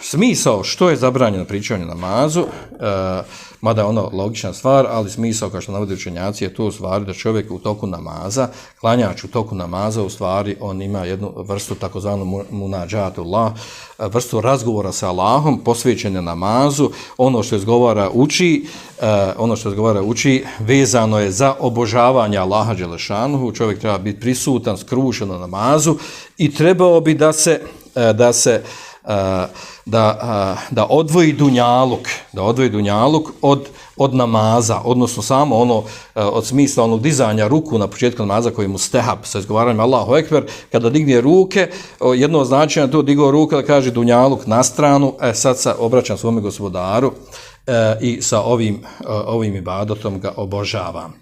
Smisao što je zabranjeno pričanje namazu, mada je ono logična stvar, ali smisao kao što navode učenjaci je to u stvari da čovjek u toku namaza, klanjač u toku namaza u stvari on ima jednu vrstu takozvanu munadžatullah, vrstu razgovora sa Allahom, posvećenja namazu, ono što izgovara uči, vezano je za obožavanje Allaha dželešanuhu, čovjek treba biti prisutan, skrušen na namazu i trebao bi da odvoji dunjaluk od namaza, odnosno samo ono od smisla onog dizanja ruku na početku namaza koji mu stehab sa izgovaranjem Allahu ekber, kada digne ruke, jedno značenje to digao ruke da kaže dunjaluk na stranu, sad se obraćam svome gospodaru i sa ovim ibadotom ga obožavam.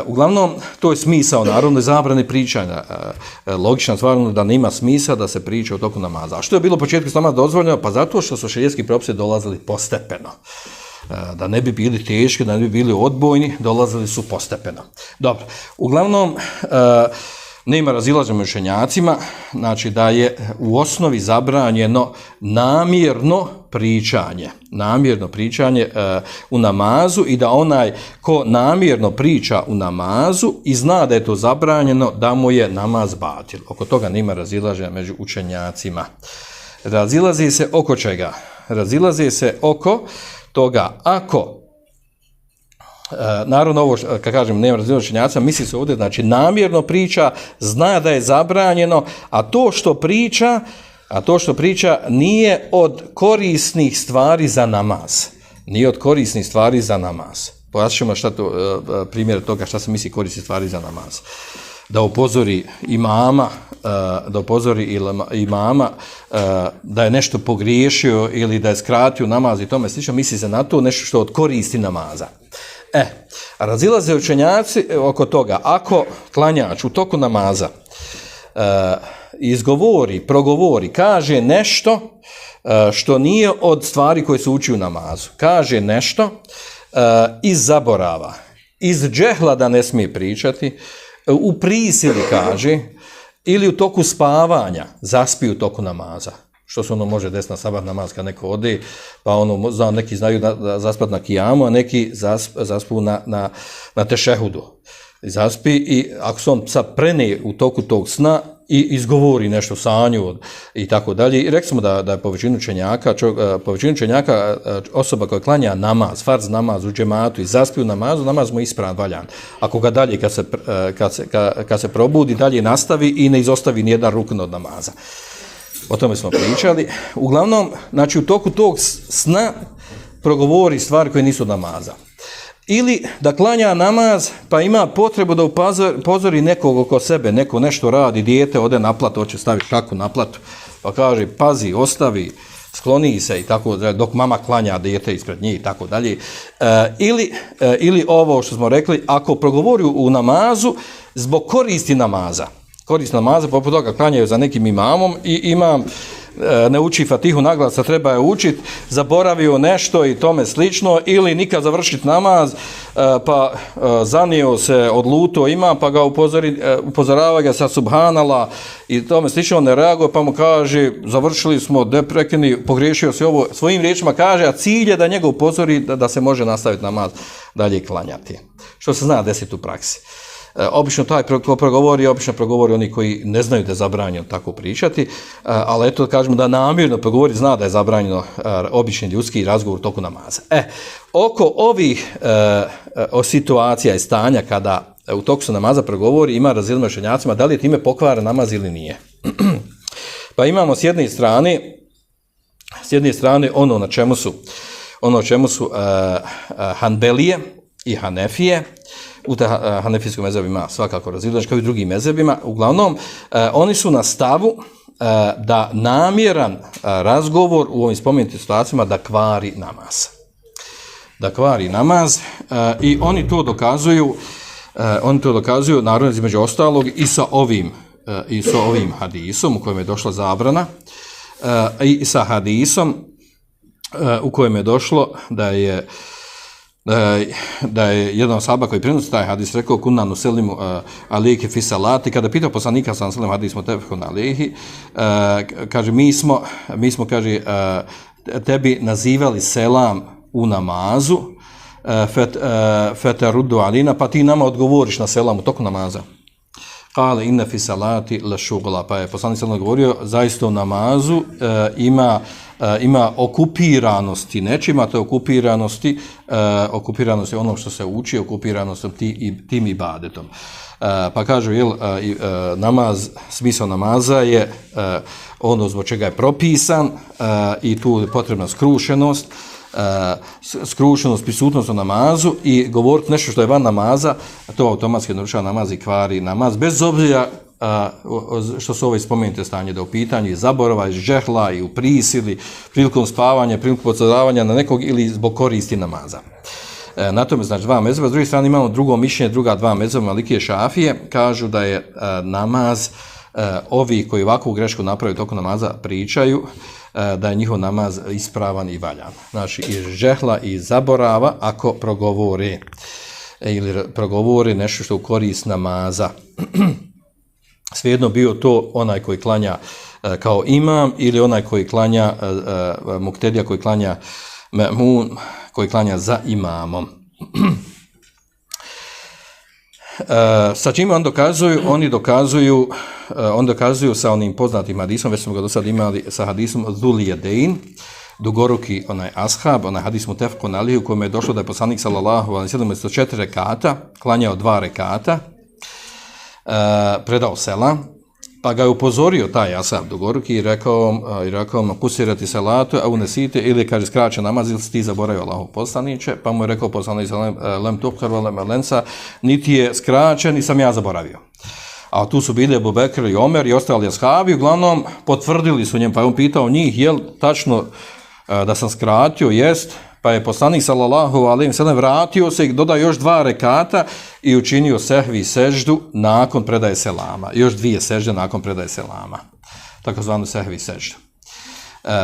Uglavnom, to je smisao naravno zabrane pričanja. Logična stvar da nema smisla da se priča u toku namaza. A što je bilo u početku namaza dozvoljeno? Pa zato što su šerijatski propisi dolazili postepeno. Da ne bi bili teški, da ne bi bili odbojni, dolazili su postepeno. Dobro, uglavnom, nema razilaženja među učenjacima, znači da je u osnovi zabranjeno namjerno pričanje u namazu i da onaj ko namjerno priča u namazu i zna da je to zabranjeno, da mu je namaz batil. Oko toga nema razilaženja među učenjacima. Razilazi se oko čega? Razilazi se oko toga ako naravno ovo, kad kažem nema razilaženja učenjaca, misli se ovdje, znači namjerno priča, zna da je zabranjeno, a to što priča nije od korisnih stvari za namaz. Pojasnit ćemo primjer toga šta se misli korisnih stvari za namaz. Da upozori imama da je nešto pogriješio ili da je skratio namaz i tome slično, misli se na to nešto što od koristi namaza. Razilaze učenjaci oko toga, ako klanjač u toku namaza progovori, kaže nešto što nije od stvari koje se uči u namazu, kaže nešto iz zaborava, iz džehla da ne smije pričati, u prisili kaže, ili u toku spavanja, zaspi u toku namaza. Što se može desiti na sabah namaz kad neko ode, pa neki znaju da zaspat na kijamu, a neki zaspu na tešehudu. Zaspi i ako se on sad prene u toku tog sna i izgovori nešto sanju i tako dalje. I rekli smo da je po većinu učenjaka osoba koja klanja namaz, farz namaz u džematu i zaspi u namazu, namaz mu je ispravan, valjan. Ako ga dalje kad se probudi, dalje nastavi i ne izostavi nijedan rukn od namaza. O tome smo pričali. Uglavnom, znači u toku tog sna progovori stvari koje nisu od namaza. Ili da klanja namaz pa ima potrebu da upozori nekog oko sebe, neko nešto radi, dijete ode na platu, hoće staviti šaku na platu, pa kaže pazi, ostavi, skloni se i tako dalje, dok mama klanja dijete ispred njih i tako dalje. Ili ovo što smo rekli, ako progovori u namazu zbog koristi namaza, poput toga klanjaju za nekim imamom i imam ne uči Fatihu naglas, a treba je učiti, zaboravio nešto i tome slično, ili nikad završiti namaz, pa zanio se, odluto ima, pa ga upozorava ga sa subhanallah i tome slično, on ne reaguje, pa mu kaže, završili smo, prekini, pogriješio se ovo, svojim riječima kaže, a cilj je da njega upozori da se može nastaviti namaz dalje klanjati. Što se zna desiti u praksi. Obično taj ko progovori oni koji ne znaju da je zabranjeno tako pričati, ali eto kažemo da namjerno progovori, zna da je zabranjeno obični ljudski razgovor u toku namaza. Oko ovih situacija i stanja kada u toku namaza progovori, ima razilaženje među učenjacima da li je time pokvaren namaz ili nije. Pa imamo s jedne strane ono na čemu su Hanbelije i Hanefije. U hanefijskom mezhebu ima svakako razilaženje kao i drugim mezhebima. Uglavnom, oni su na stavu da namjeran razgovor u ovim spomenutim situacijama da kvari namaz. I oni to dokazuju naravno između ostalog i sa ovim hadisom u kojem je došla zabrana i sa hadisom u kojem je došlo da je da je jedan sahaba koji prenosi taj hadis rekao kunna nuselimu alejke fi salati, kada pitao poslanika sallallahu alejhi ve sellem, hadis mutafekun alejhi, kaže mi smo kaže tebi nazivali selam u namazu, fetaruddu alina, pa ti nama odgovoriš na selam u toku namaza. Kale inna fi salati la šugla, pa je poslanik sallallahu govorio, zaista u namazu ima okupiranosti nečima, to je okupiranosti onom što se uči, okupiranosti tim ibadetom. Pa kažu, namaz, smisao namaza je ono zbog čega je propisan i tu je potrebna skrušenost, prisutnost u namazu i govoriti nešto što je van namaza, to automatski narušava namaz i kvari namaz, bez obzira što su ove spomenute stanje da u pitanju i zaborava, i džehla, i u prisili, prilikom spavanja, prilikom podsjedavanja na nekog ili zbog koristi namaza. Na tome znači dva mezheba. S druge strane imamo drugo mišljenje, druga dva mezheba, Malikije, Šafije, kažu da je namaz, ovi koji ovakvu grešku naprave tokom namaza pričaju, da je njihov namaz ispravan i valjan. Znači iz džehla i zaborava ako progovore nešto što u korist namaza. Svejedno bio to onaj koji klanja kao imam ili onaj koji klanja muktedija, koji klanja me'mun, koji klanja za imamom. Sa čime on dokazuju? Oni dokazuju sa onim poznatim hadisom, već smo ga do sada imali sa hadisom Zulijedein, dugoruki onaj ashab, onaj hadis mutefekun alejhi, u kojem je došlo da je poslanik sallallahu alejhi ve sellem umjesto 4 rekata klanjao 2 rekata, predao selam, pa ga je upozorio taj ashab dugoruki i rekao mu kusirati salatu, a unesite, ili kaže skraćen namaz, ili si ti zaboravio Allahov poslaniče, pa mu je rekao poslanik lem tuhkar lem lensa, niti je skraćen, nisam ja zaboravio. A tu su bili Ebu Bekr i Omer i ostali ashabi, uglavnom potvrdili su njem, pa je on pitao njih, jel tačno da sam skratio, jest, pa je poslanik sallallahu alejhi ve sellem vratio se i dodao još 2 rekata i učinio sehvi seždu nakon predaje selama. Još 2 sežde nakon predaje selama. Takozvanu sehvi seždu.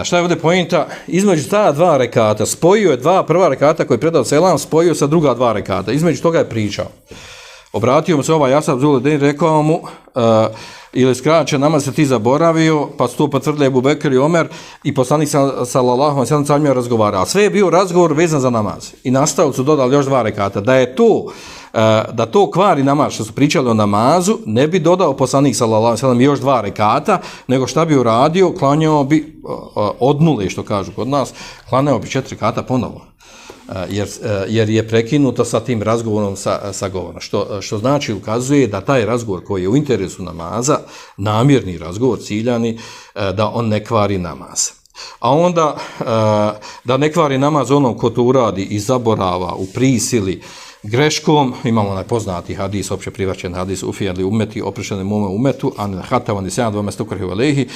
Šta je ovdje pointa? Između ta 2 rekata, spojio je 2 prva rekata koje je predao selam, spojio sa druga 2 rekata. Između toga je pričao. Obratio mu se ovaj ashab Zulijedein, rekao mu, ili skraćen namaz se ti zaboravio, pa su to potvrdili Ebu Bekr i Omer i poslanik sallallahu alejhi ve sellem sa njima razgovarao. Sve je bio razgovor vezan za namaz. I nastavili su dodali još 2 rekata. Da to kvari namaz, što su pričali o namazu, ne bi dodao poslanik sallallahu alejhi ve sellem još 2 rekata, nego šta bi uradio, klanjao bi od nule, što kažu kod nas, klanjao bi 4 rekata ponovo. Jer je prekinuto sa tim razgovorom sa govorom. Što znači ukazuje da taj razgovor koji je u interesu namaza, namjerni razgovor, ciljani, da on ne kvari namaz. A onda da ne kvari namaz onom ko to uradi i zaborava u prisili, greškom, imamo onaj poznati hadis, opće prihvaćen hadis, ufijali umeti, oprošteni mome umetu, a ne hatavani sejad vama stukrhi alehi,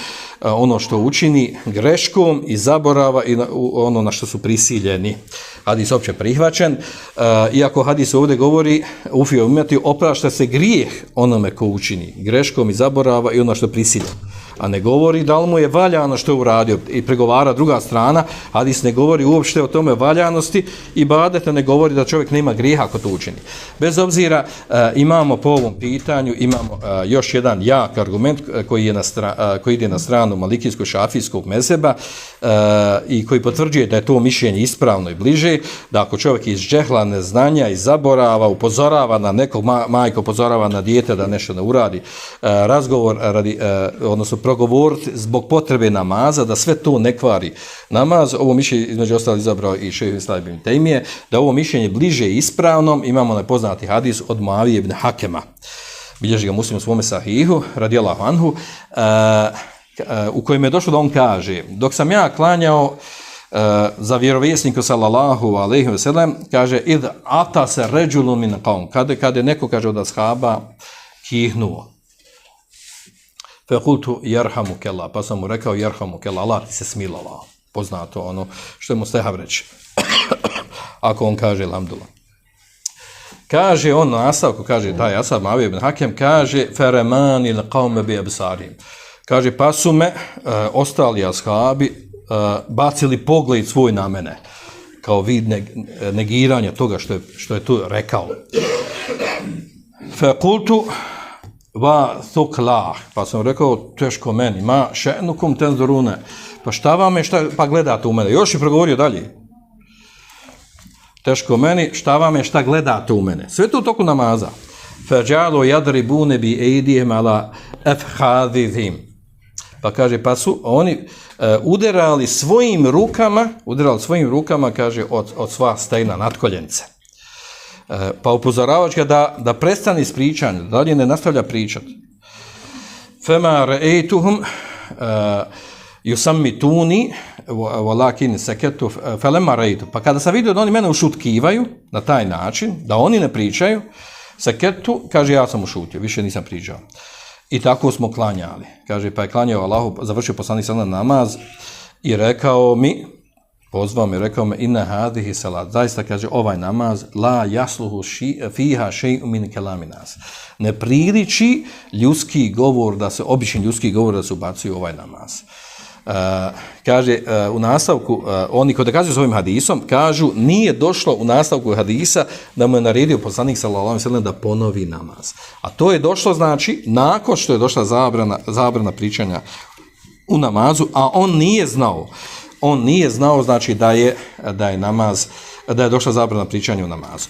ono što učini greškom i zaborava i ono na što su prisiljeni. Hadis opće prihvaćen, iako hadis ovdje govori, ufijali umeti, oprašta se grijeh onome ko učini greškom i zaborava i ono što je prisiljen. A ne govori da li mu je valjano što je uradio i pregovara druga strana, hadis ne govori uopšte o tome valjanosti i badeta ne govori da čovjek nema grijeha ako to učini. Bez obzira, imamo po ovom pitanju, imamo još jedan jak argument koji ide na stranu malikijskog šafijskog mezheba i koji potvrđuje da je to mišljenje ispravno i bliže, da ako čovjek iz džehla, neznanja i zaborava, upozorava na nekog, majka upozorava na dijete da nešto ne uradi, razgovor odnosno progovoriti zbog potrebe namaza, da sve to ne kvari namaz. Ovo mišljenje između ostalih izabrao i šejh Islam ibn Tejmije, da ovo mišljenje bliže ispravnom. Imamo nepoznati hadis od Muavije ibn Hakema, bilježi ga Muslim u svome sahihu, radijallahu anhu, u kojem je došlo da on kaže, dok sam ja klanjao za vjerovjesnika sallallahu alejhi ve sellem, kaže, id ata se ređulun min qaum, kada je neko, kaže, od ashaba kihnuo, fekultu jerhamuke Allah, pa sam mu rekao jerhamuke Allah, Allah ti se smilovao. Poznato ono što je mu stehav reći. Ako on kaže alhamdulillah. Kaže on na nastavku, kaže taj ashab Muavija ibn Hakem, kaže feremani l'qaume bi absarim. Kaže pa su me ostali ashabi bacili pogled svoj na mene. kao vid negiranja toga što je tu rekao. Fakultu va thuklah, pa sam rekao, teško meni, ma še'nukum tenzurune, pa šta vam je, pa gledate u mene, još je progovorio dalje. Teško meni, šta vam je, šta gledate u mene. Sve to u toku namaza. Fađalo jadribune bi eidihim ala efhadithim. Pa kaže, pa su oni udarali svojim rukama, kaže, od sva stejna natkoljence. Pa upozoravač ga da prestani s pričanjem, dalje ne nastavlja pričati. Fema re'ejtuhum yusammituni walakin saketu falamma re'ejtu. Pa kada sam vidio da oni mene ušutkivaju na taj način, da oni ne pričaju, saketu, kaže, ja sam ušutio, više nisam pričao. I tako smo klanjali. Kaže, pa je klanjao Allahu, završio poslanik sallallahu namaz i rekao mi, pozvao me, rekao me, inna hadihi salat, zaista, kaže, ovaj namaz, la jasluhu fiha še'u min kelami nas. Ne priliči ljudski govor, obični ljudski govor da se ubacuje u ovaj namaz. Kaže, u nastavku, oni koji dokazuju s ovim hadisom, kažu, nije došlo u nastavku hadisa da mu je naredio poslanik sallallahu alejhi ve sellem da ponovi namaz. A to je došlo, znači, nakon što je došla zabrana pričanja u namazu, a on nije znao, znači, da je došla zabrana pričanja u namazu.